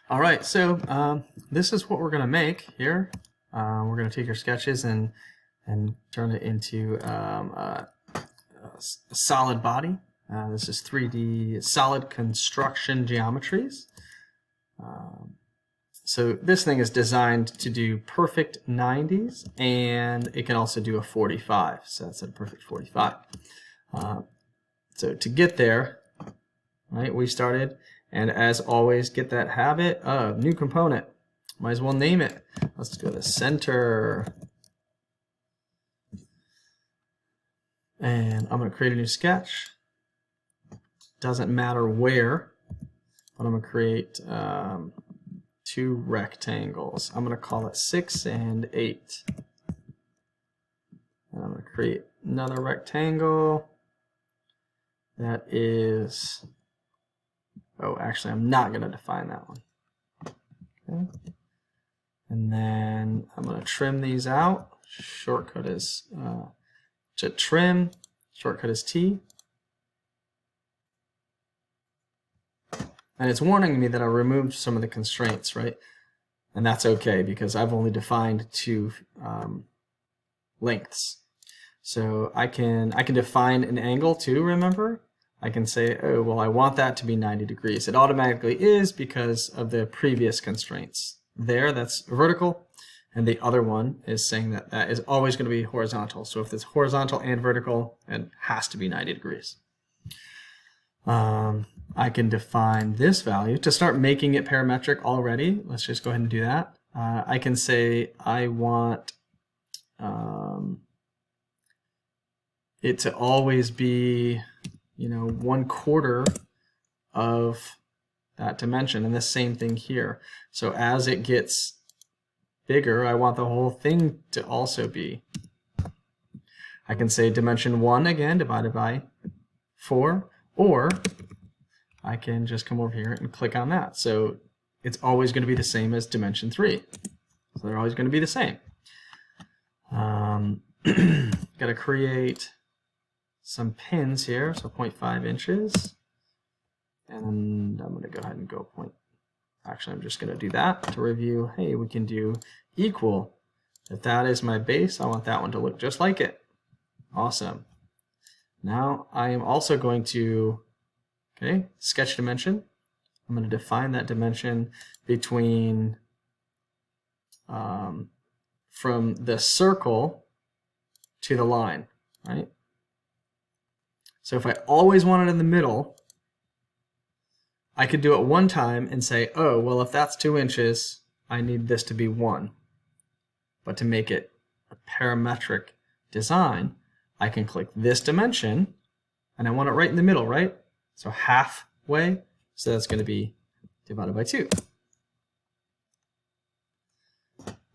All right, so this is what we're going to make here. We're going to take our sketches and turn it into a solid body. This is 3D solid construction geometries. So this thing is designed to do perfect 90s, and it can also do a 45. So that's a perfect 45. So to get there, right, we started, and as always, get that habit of new component. Might as well name it. Let's go to center. And I'm going to create a new sketch. Doesn't matter where, but I'm going to create two rectangles. I'm going to call it 6 and 8. And I'm going to create another rectangle that is, oh, actually, I'm not going to define that one. Okay. And then I'm going to trim these out. Shortcut is to trim. Shortcut is T. And it's warning me that I removed some of the constraints, right? And that's okay because I've only defined two lengths. So I can define an angle too, remember? I can say, oh, well, I want that to be 90 degrees. It automatically is because of the previous constraints. There, that's vertical, and the other one is saying that that is always going to be horizontal. So if it's horizontal and vertical, it has to be 90 degrees. I can define this value to start making it parametric already. Let's just go ahead and do that. I can say I want it to always be, 1/4 of that dimension, and the same thing here. So as it gets bigger, I want the whole thing to also be. I can say dimension 1 again divided by 4, or I can just come over here and click on that. So it's always going to be the same as dimension 3. So they're always going to be the same. Got to create some pins here, so 0.5 inches. And I'm going to go ahead and go Actually, I'm just going to do that to review. Hey, we can do equal. If that is my base, I want that one to look just like it. Awesome. Now I am also going to, sketch dimension. I'm going to define that dimension between from the circle to the line, right? So if I always want it in the middle, I could do it one time and say, oh, well, if that's 2 inches, I need this to be 1. But to make it a parametric design, I can click this dimension, and I want it right in the middle, right? So halfway, so that's going to be divided by 2.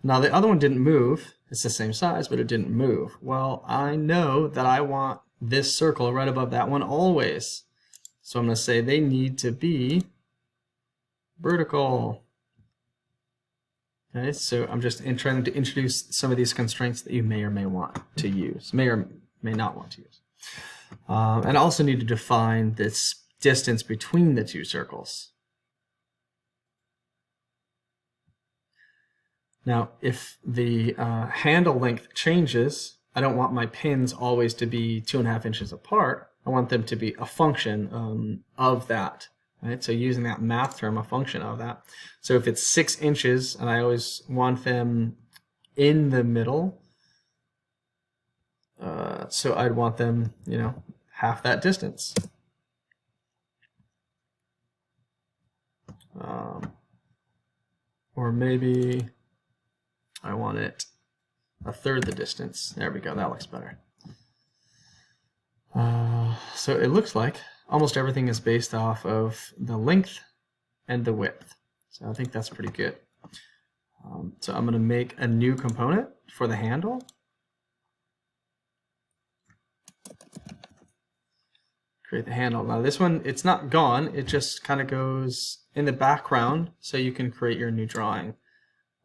Now the other one didn't move. It's the same size, but it didn't move. Well, I know that I want this circle right above that one always. So I'm going to say they need to be vertical. Okay, so I'm just trying to introduce some of these constraints that you may or may want to use, may or may not want to use. And I also need to define this distance between the two circles. Now, if the handle length changes, I don't want my pins always to be 2.5 inches apart. I want them to be a function of that, right? So using that math term, a function of that. So if it's 6 inches and I always want them in the middle, so I'd want them, half that distance. Or maybe I want it 1/3 the distance. There we go, that looks better. So it looks like almost everything is based off of the length and the width. So I think that's pretty good. So I'm going to make a new component for the handle. Create the handle. Now this one, it's not gone. It just kind of goes in the background so you can create your new drawing.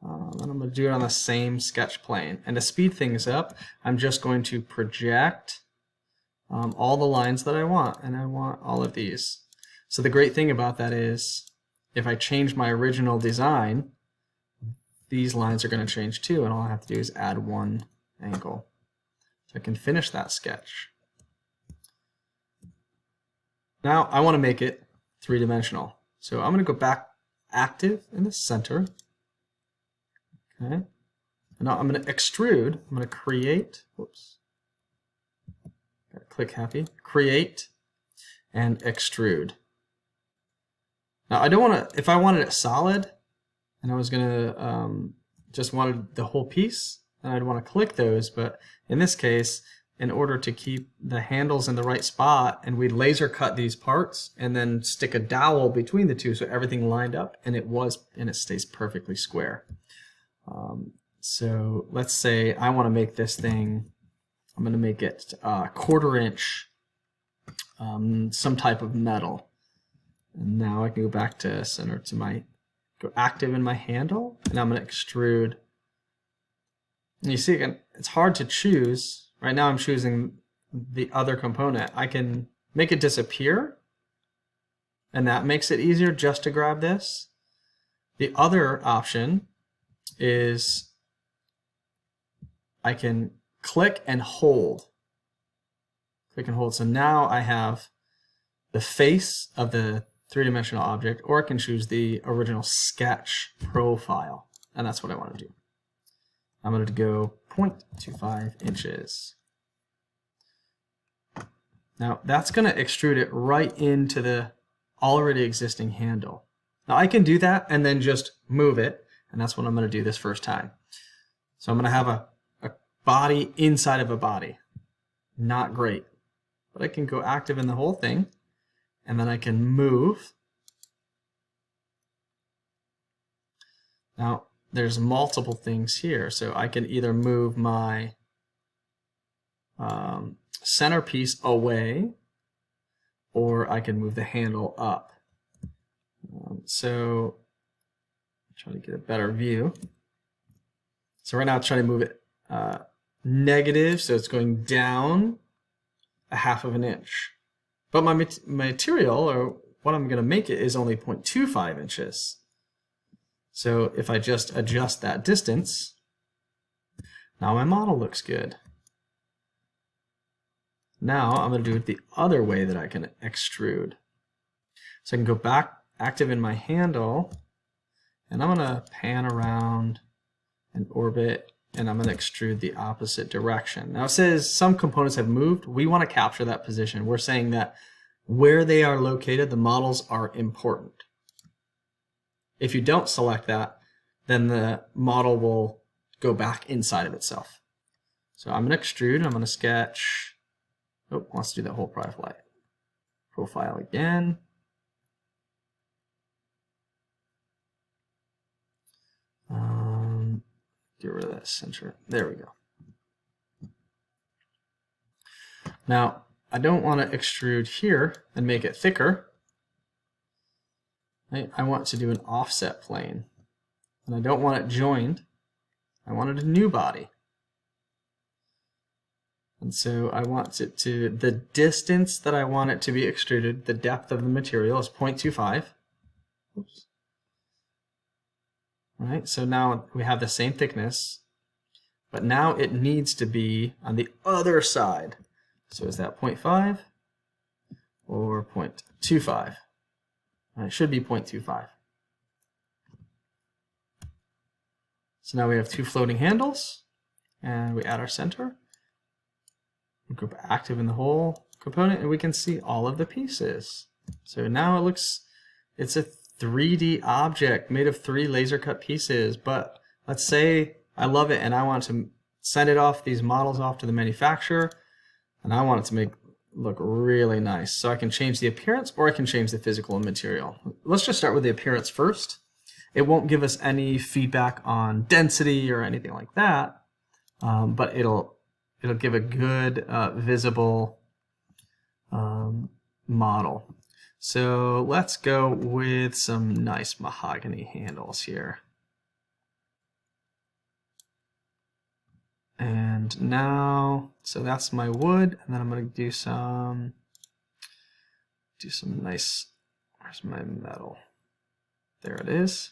And I'm going to do it on the same sketch plane. And to speed things up, I'm just going to project all the lines that I want, and I want all of these. So the great thing about that is if I change my original design, these lines are going to change too, and all I have to do is add one angle. So I can finish that sketch. Now I want to make it three-dimensional. So I'm going to go back active in the center. Okay. And now I'm going to extrude. I'm going to create, whoops, click happy, create and extrude. Now I don't want to, if I wanted it solid and I was going to just wanted the whole piece, then I'd want to click those, but in this case, in order to keep the handles in the right spot, and we'd laser cut these parts and then stick a dowel between the two so everything lined up and it stays perfectly square. So let's say I want to make this thing, I'm going to make it 1/4 inch, some type of metal. And now I can go back to center to go active in my handle, and I'm going to extrude. And you see again, it's hard to choose. Right now I'm choosing the other component. I can make it disappear, and that makes it easier just to grab this. The other option is I can click and hold. Click and hold. So now I have the face of the three-dimensional object, or I can choose the original sketch profile, and that's what I want to do. I'm going to go 0.25 inches. Now that's going to extrude it right into the already existing handle. Now I can do that and then just move it, and that's what I'm going to do this first time. So I'm going to have a body inside of a body. Not great. But I can go active in the whole thing, and then I can move. Now there's multiple things here, so I can either move my centerpiece away, or I can move the handle up. So try to get a better view. So right now I'm trying to move it negative, so it's going down 1/2 inch. But my material, or what I'm going to make it, is only 0.25 inches. So if I just adjust that distance, now my model looks good. Now I'm going to do it the other way that I can extrude. So I can go back active in my handle, and I'm going to pan around and orbit, and I'm going to extrude the opposite direction. Now it says some components have moved. We want to capture that position. We're saying that where they are located, the models are important. If you don't select that, then the model will go back inside of itself. So I'm going to extrude, I'm going to sketch. Oh, wants to do that whole profile again. Get rid of that center. There we go. Now, I don't want to extrude here and make it thicker. I want to do an offset plane. And I don't want it joined. I wanted a new body. And so I want it to, the distance that I want it to be extruded, the depth of the material is 0.25. Oops. All right, so now we have the same thickness, but now it needs to be on the other side. So is that 0.5 or 0.25? It should be 0.25. So now we have two floating handles, and we add our center. We go active in the whole component, and we can see all of the pieces. So now it looks, it's a 3D object made of 3 laser cut pieces. But let's say I love it and I want to send it off, these models off to the manufacturer, and I want it to look really nice. So I can change the appearance, or I can change the physical material. Let's just start with the appearance first. It won't give us any feedback on density or anything like that, but it'll give a good visible model. So let's go with some nice mahogany handles here. And now, so that's my wood, and then I'm going to do some nice, where's my metal? There it is.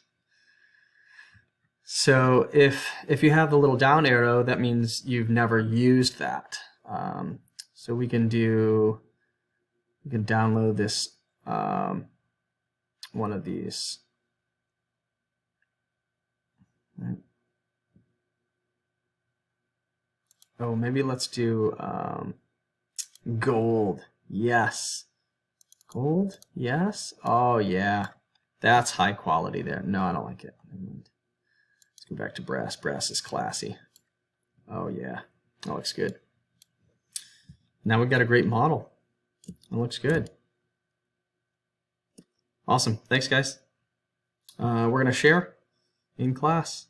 So if you have the little down arrow, that means you've never used that. So we can download this one of these. Right. Oh, maybe let's do gold. Yes. Gold? Yes. Oh yeah, that's high quality there. No, I don't like it. Let's go back to brass. Brass is classy. Oh yeah, that looks good. Now we've got a great model. It looks good. Awesome. Thanks, guys. We're going to share in class.